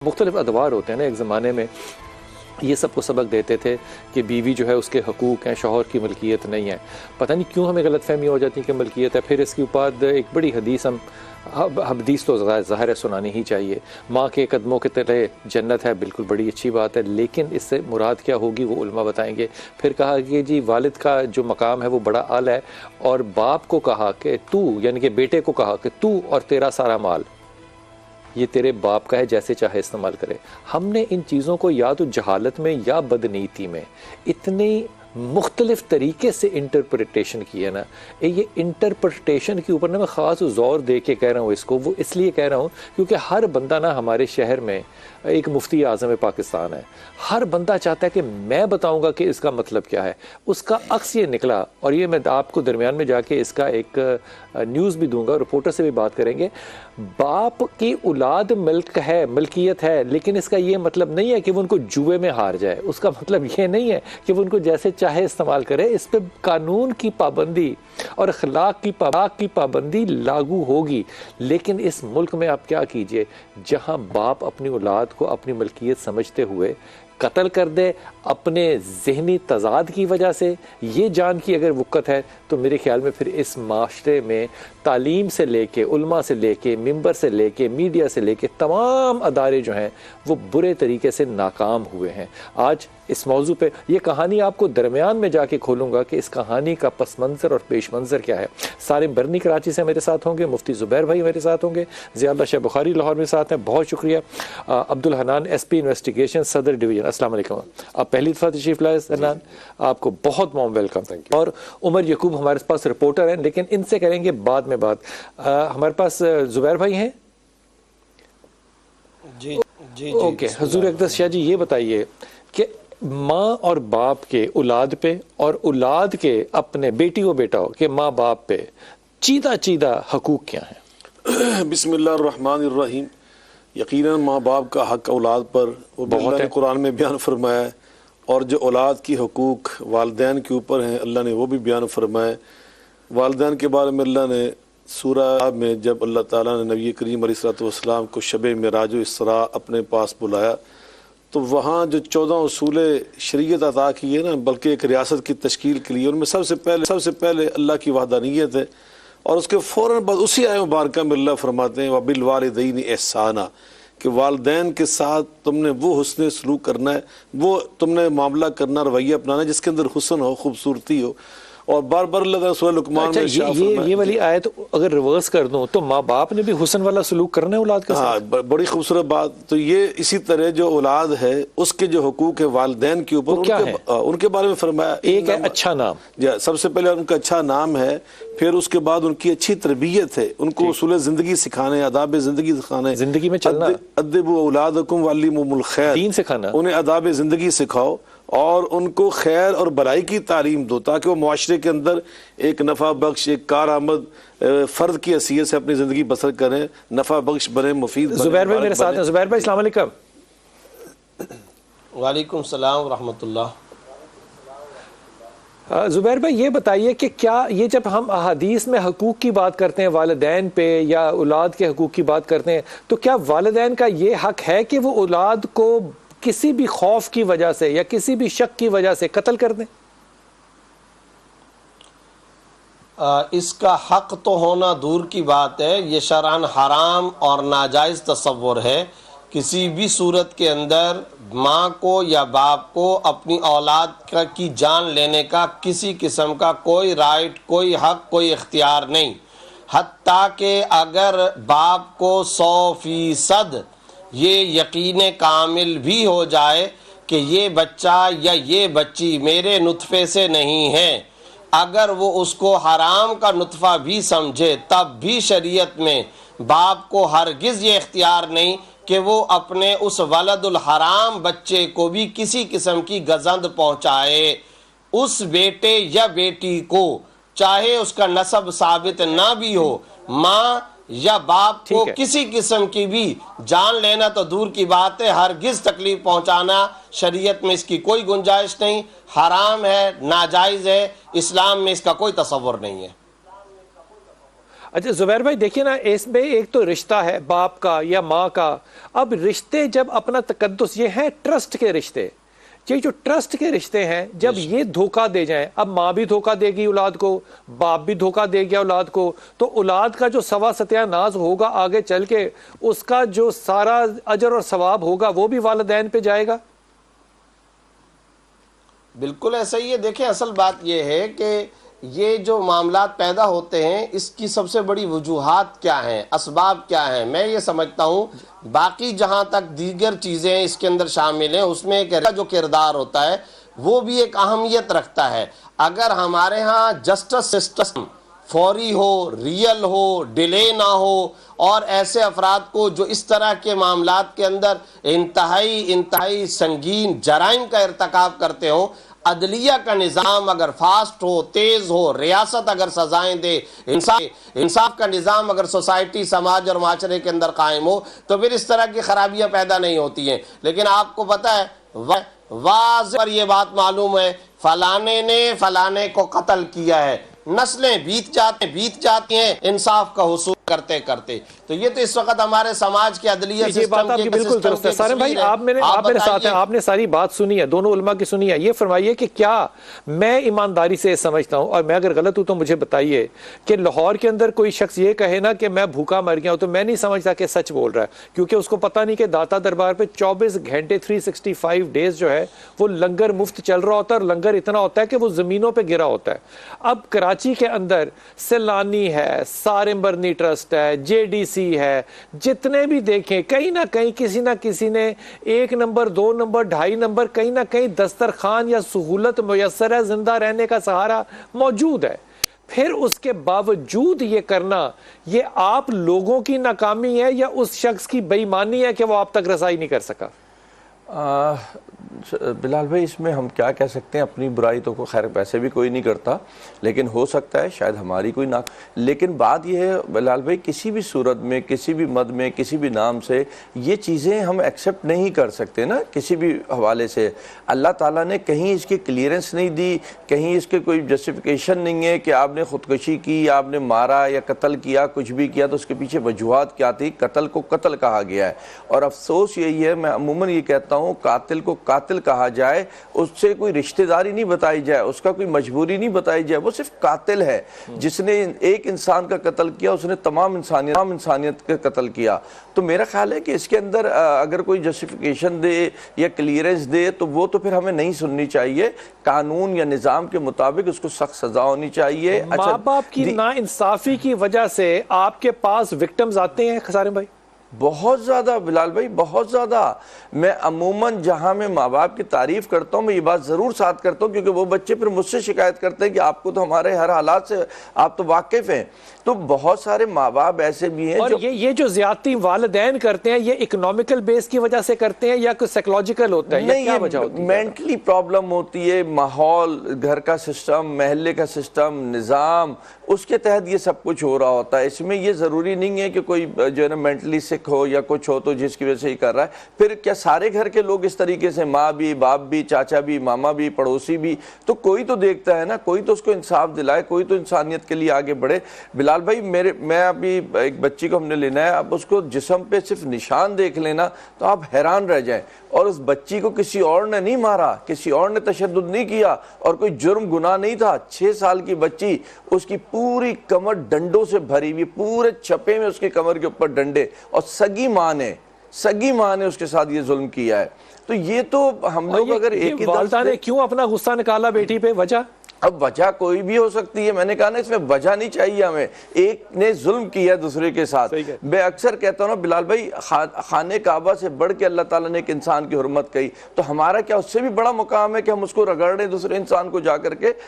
مختلف ادوار ہوتے ہیں نا. ایک زمانے میں یہ سب کو سبق دیتے تھے کہ بیوی جو ہے اس کے حقوق ہیں، شوہر کی ملکیت نہیں ہے. پتہ نہیں کیوں ہمیں غلط فہمی ہو جاتی ہے کہ ملکیت ہے. پھر اس کے بعد ایک بڑی حدیث حدیث تو ظاہر ہے سنانی ہی چاہیے. ماں کے قدموں کے تلے جنت ہے، بالکل بڑی اچھی بات ہے، لیکن اس سے مراد کیا ہوگی وہ علماء بتائیں گے. پھر کہا کہ جی والد کا جو مقام ہے وہ بڑا اعلیٰ ہے، اور باپ کو کہا کہ تو، یعنی کہ بیٹے کو کہا کہ تو اور تیرا سارا مال یہ تیرے باپ کا ہے، جیسے چاہے استعمال کرے. ہم نے ان چیزوں کو یا تو جہالت میں یا بدنیتی میں اتنی مختلف طریقے سے انٹرپریٹیشن کی ہے نا. یہ انٹرپریٹیشن کے اوپر نا میں خاص زور دے کے کہہ رہا ہوں اس کو، وہ اس لیے کہہ رہا ہوں کیونکہ ہر بندہ نا ہمارے شہر میں ایک مفتی اعظم پاکستان ہے. ہر بندہ چاہتا ہے کہ میں بتاؤں گا کہ اس کا مطلب کیا ہے. اس کا عکس یہ نکلا، اور یہ میں آپ کو درمیان میں جا کے اس کا ایک نیوز بھی دوں گا، رپورٹر سے بھی بات کریں گے. باپ کی اولاد ملکیت ہے، لیکن اس کا یہ مطلب نہیں ہے کہ وہ ان کو جوئے میں ہار جائے. اس کا مطلب یہ نہیں ہے کہ وہ ان کو جیسے چاہے استعمال کرے. اس پہ قانون کی پابندی اور اخلاق کی پابندی لاگو ہوگی. لیکن اس ملک میں آپ کیا کیجئے، جہاں باپ اپنی اولاد کو اپنی ملکیت سمجھتے ہوئے قتل کر دے اپنے ذہنی تضاد کی وجہ سے، یہ جان کی اگر وقت ہے تو میرے خیال میں پھر اس معاشرے میں تعلیم سے لے کے علماء سے لے کے ممبر سے لے کے میڈیا سے لے کے تمام ادارے جو ہیں وہ برے طریقے سے ناکام ہوئے ہیں. آج اس موضوع پہ یہ کہانی آپ کو درمیان میں جا کے کھولوں گا کہ اس کہانی کا پس منظر اور پیش منظر کیا ہے. سارم برنی کراچی سے میرے ساتھ ہوں گے، مفتی زبیر بھائی میرے ساتھ ہوں گے، ضیاء اللہ شاہ بخاری لاہور میں ساتھ ہیں، بہت شکریہ. عبدالحنان ایس پی انویسٹیگیشن صدر ڈویژن، السلام علیکم. آپ پہلی دفعہ تشریف لائے حنان، آپ کو بہت وارم ویلکم. اور عمر یعقوب ہمارے پاس رپورٹر ہیں، لیکن ان سے کریں گے بعد میں بات. ہمارے پاس زبیر بھائی ہیں. جی اوکے. حضور اقدس شاہ جی یہ بتائیے کہ ماں اور باپ کے اولاد پہ اور اولاد کے اپنے بیٹی و بیٹا ہو کہ ماں باپ پہ چیدہ حقوق کیا ہیں؟ بسم اللہ الرحمن الرحیم. یقیناً ماں باپ کا حق اولاد پر وہ اللہ نے قرآن میں بیان فرمایا ہے، اور جو اولاد کی حقوق والدین کے اوپر ہیں اللہ نے وہ بھی بیان فرمایا. والدین کے بارے میں اللہ نے سورہ میں جب اللہ تعالیٰ نے نبی کریم علیہ الصلوۃ والسلام کو شب معراج و اسراء اپنے پاس بلایا تو وہاں جو 14 اصول شریعت عطا کی ہے نا، بلکہ ایک ریاست کی تشکیل کے لیے، ان میں سب سے پہلے اللہ کی وحدانیت ہے. اور اس کے فوراً بعد اسی آیت مبارکہ میں اللہ فرماتے ہیں وَبِالْوَالِدَيْنِ إِحْسَانًا، کہ والدین کے ساتھ تم نے وہ حسن سلوک کرنا ہے، وہ تم نے معاملہ کرنا، رویہ اپنانا جس کے اندر حسن ہو، خوبصورتی ہو. اور بار بار اللہ تعالیٰ سورہ لقمان میں یہ والی آیت اگر ریورس کر دوں تو ماں باپ نے بھی حسن والا سلوک کرنا ہے اولاد کے ساتھ. ہاں، بڑی خوبصورت بات. تو یہ اسی طرح جو اولاد ہے اس کے جو حقوق ہے والدین کے اوپر ان کے بارے میں فرمایا. ایک ہے اچھا نام، سب سے پہلے ان کا اچھا نام ہے، پھر اس کے بعد ان کی اچھی تربیت ہے، ان کو اصول زندگی سکھانے، آداب زندگی سکھانے، زندگی میں چلنا. ادبوا اولادکم وعلموہم الخیر، دین سکھانا، انہیں آداب زندگی سکھاؤ اور ان کو خیر اور بھلائی کی تعلیم دو تاکہ وہ معاشرے کے اندر ایک نفع بخش، ایک کارآمد فرد کی حیثیت سے اپنی زندگی بسر کریں، نفع بخش بنے، مفید بنے. زبیر بھائی میرے ساتھ ہیں. زبیر بھائی السلام علیکم. وعلیکم السلام ورحمۃ اللہ. زبیر بھائی یہ بتائیے کہ کیا یہ جب ہم احادیث میں حقوق کی بات کرتے ہیں والدین پہ یا اولاد کے حقوق کی بات کرتے ہیں تو کیا والدین کا یہ حق ہے کہ وہ اولاد کو کسی بھی خوف کی وجہ سے یا کسی بھی شک کی وجہ سے قتل کر دیں؟ اس کا حق تو ہونا دور کی بات ہے، یہ شرعاً حرام اور ناجائز تصور ہے. کسی بھی صورت کے اندر ماں کو یا باپ کو اپنی اولاد کی جان لینے کا کسی قسم کا کوئی رائٹ، کوئی حق، کوئی اختیار نہیں. حتیٰ کہ اگر باپ کو 100% یہ یقین کامل بھی ہو جائے کہ یہ بچہ یا یہ بچی میرے نطفے سے نہیں ہے، اگر وہ اس کو حرام کا نطفہ بھی سمجھے تب بھی شریعت میں باپ کو ہرگز یہ اختیار نہیں کہ وہ اپنے اس ولد الحرام بچے کو بھی کسی قسم کی گزند پہنچائے. اس بیٹے یا بیٹی کو چاہے اس کا نسب ثابت نہ بھی ہو، ماں یا باپ کو کسی قسم کی بھی جان لینا تو دور کی بات ہے، ہرگز تکلیف پہنچانا شریعت میں اس کی کوئی گنجائش نہیں. حرام ہے، ناجائز ہے، اسلام میں اس کا کوئی تصور نہیں ہے. اچھا زبیر بھائی دیکھیے نا، اس میں ایک تو رشتہ ہے باپ کا یا ماں کا. اب رشتے جب اپنا تقدس، یہ ہیں ٹرسٹ کے رشتے، یہ جو ٹرسٹ کے رشتے ہیں جب یہ دھوکہ دے جائیں، اب ماں بھی دھوکہ دے گی اولاد کو، باپ بھی دھوکہ دے گیا اولاد کو، تو اولاد کا جو سوا ستیہ ناز ہوگا آگے چل کے، اس کا جو سارا اجر اور ثواب ہوگا وہ بھی والدین پہ جائے گا. بالکل ایسا ہی ہے. دیکھیں اصل بات یہ ہے کہ یہ جو معاملات پیدا ہوتے ہیں اس کی سب سے بڑی وجوہات کیا ہیں، اسباب کیا ہیں. میں یہ سمجھتا ہوں باقی جہاں تک دیگر چیزیں اس کے اندر شامل ہیں، اس میں ایک جو کردار ہوتا ہے وہ بھی ایک اہمیت رکھتا ہے. اگر ہمارے ہاں جسٹس سسٹم فوری ہو، ریئل ہو، ڈیلے نہ ہو، اور ایسے افراد کو جو اس طرح کے معاملات کے اندر انتہائی سنگین جرائم کا ارتکاب کرتے ہوں، عدلیہ کا نظام اگر فاسٹ ہو، تیز ہو، ریاست اگر سزائیں دے، انصاف کا نظام اگر سوسائٹی، سماج اور معاشرے کے اندر قائم ہو، تو پھر اس طرح کی خرابیاں پیدا نہیں ہوتی ہیں. لیکن آپ کو پتہ ہے واضح پر یہ بات معلوم ہے فلانے نے فلانے کو قتل کیا ہے، نسلیں بیت جاتی ہیں انصاف کا حصول کرتے کرتے. تو یہ تو اس وقت ہمارے سماج کے عدلیہ یہ بات آپ کی بالکل درست ہے. سارے بھائی آپ میرے ساتھ ہیں، آپ نے ساری بات سنی ہے، دونوں علماء کی سنی ہے. یہ فرمائیے کہ کیا میں ایمانداری سے سمجھتا ہوں، اور میں اگر غلط ہوں تو مجھے بتائیے، کہ لاہور کے اندر کوئی شخص یہ کہے نا کہ میں بھوکا مر گیا ہوں، تو میں نہیں سمجھتا کہ سچ بول رہا ہے، کیونکہ اس کو پتہ نہیں کہ داتا دربار پہ 24 گھنٹے 365 ڈیز جو ہے وہ لنگر مفت چل رہا ہوتا ہے، اور لنگر اتنا ہوتا ہے کہ وہ زمینوں پہ گرا ہوتا ہے. اب کراچی کے اندر سیلانی ہے، سارمبرنی ٹرسٹ ہے، جے ڈی سی ہے، جتنے بھی دیکھیں کہیں نہ کہیں کسی نہ کسی نے 1 نمبر 2 نمبر 2.5 نمبر کہیں نہ کہیں دسترخوان یا سہولت میسر ہے، زندہ رہنے کا سہارا موجود ہے. پھر اس کے باوجود یہ کرنا، یہ آپ لوگوں کی ناکامی ہے یا اس شخص کی بے ایمانی ہے کہ وہ آپ تک رسائی نہیں کر سکا؟ بلال بھائی اس میں ہم کیا کہہ سکتے ہیں، اپنی برائی تو خیر ویسے بھی کوئی نہیں کرتا، لیکن ہو سکتا ہے شاید ہماری کوئی لیکن بات یہ ہے بلال بھائی، کسی بھی صورت میں، کسی بھی مد میں، کسی بھی نام سے یہ چیزیں ہم ایکسیپٹ نہیں کر سکتے نا، کسی بھی حوالے سے. اللہ تعالیٰ نے کہیں اس کی کلیئرنس نہیں دی، کہیں اس کے کوئی جسٹیفیکیشن نہیں ہے کہ آپ نے خودکشی کی، آپ نے مارا یا قتل کیا، کچھ بھی کیا تو اس کے پیچھے وجوہات کیا تھی. قتل کو قتل کہا گیا ہے، اور افسوس یہی ہے، میں عموماً یہ کہتا ہوں قاتل کو قاتل کہا جائے، اس سے کوئی رشتہ داری نہیں بتائی جائے، اس کا کوئی مجبوری نہیں بتائی جائے، وہ صرف قاتل ہے. جس نے ایک انسان کا قتل کیا اس نے تمام انسانیت کا قتل کیا. تو میرا خیال ہے کہ اس کے اندر اگر کوئی جسٹیفیکیشن دے یا کلیئرنس دے تو وہ تو پھر ہمیں نہیں سننی چاہیے. قانون یا نظام کے مطابق اس کو سخت سزا ہونی چاہیے. ماں باپ کی ناانصافی کی وجہ سے آپ کے پاس وکٹمز آتے ہیں خسارے بھائی؟ بہت زیادہ بلال بھائی، بہت زیادہ. میں عموماً جہاں میں ماں باپ کی تعریف کرتا ہوں میں یہ بات ضرور ساتھ کرتا ہوں، کیونکہ وہ بچے پھر مجھ سے شکایت کرتے ہیں کہ آپ کو تو ہمارے ہر حالات سے آپ تو واقف ہیں. تو بہت سارے ماں باپ ایسے بھی ہیں، اور یہ جو زیادتی والدین کرتے ہیں یہ اکنامیکل بیس کی وجہ سے کرتے ہیں یا کوئی سائیکولوجیکل ہوتا ہے؟ نہیں، کیا وجہ ہوتی ہے؟ مینٹلی پرابلم ہوتی ہے، ماحول، گھر کا سسٹم، محلے کا سسٹم، نظام، اس کے تحت یہ سب کچھ ہو رہا ہوتا ہے. اس میں یہ ضروری نہیں ہے کہ کوئی جو ہے نا مینٹلی سک ہو یا کچھ ہو تو جس کی وجہ سے ہی کر رہا ہے. پھر کیا سارے گھر کے لوگ اس طریقے سے، ماں بھی، باپ بھی، چاچا بھی، ماما بھی، پڑوسی بھی؟ تو کوئی تو دیکھتا ہے نا، کوئی تو اس کو انصاف دلائے، کوئی تو انسانیت کے لیے آگے بڑھے. بلال بھائی میں ابھی ایک بچی کو ہم نے لینا ہے، اب اس کو جسم پہ صرف نشان دیکھ لینا تو آپ حیران رہ جائیں. اور اس بچی کو کسی اور نے نہیں مارا، کسی اور نے تشدد نہیں کیا، اور کوئی جرم گناہ نہیں تھا. 6 سال کی بچی، اس کی پوری کمر ڈنڈوں سے بھری ہوئی، پورے چھپے میں اس کی کمر کے اوپر ڈنڈے، اور سگی ماں نے اس کے ساتھ یہ ظلم کیا ہے. تو یہ تو ہم لوگ اگر ایک ہی والدہ نے کیوں اپنا غصہ نکالا بیٹی پہ؟ وجہ اب وجہ کوئی بھی ہو سکتی ہے. میں نے کہا نا اس میں وجہ نہیں چاہیے ہمیں. ایک نے ظلم کیا دوسرے کے ساتھ. میں اکثر کہتا ہوں نا بلال بھائی، خانہ کعبہ سے بڑھ کے اللہ تعالیٰ نے ایک انسان کی حرمت کہی، تو ہمارا کیا اس سے بھی بڑا مقام ہے کہ ہم اس کو رگڑ رہے دوسرے انسان کو جا کر کے؟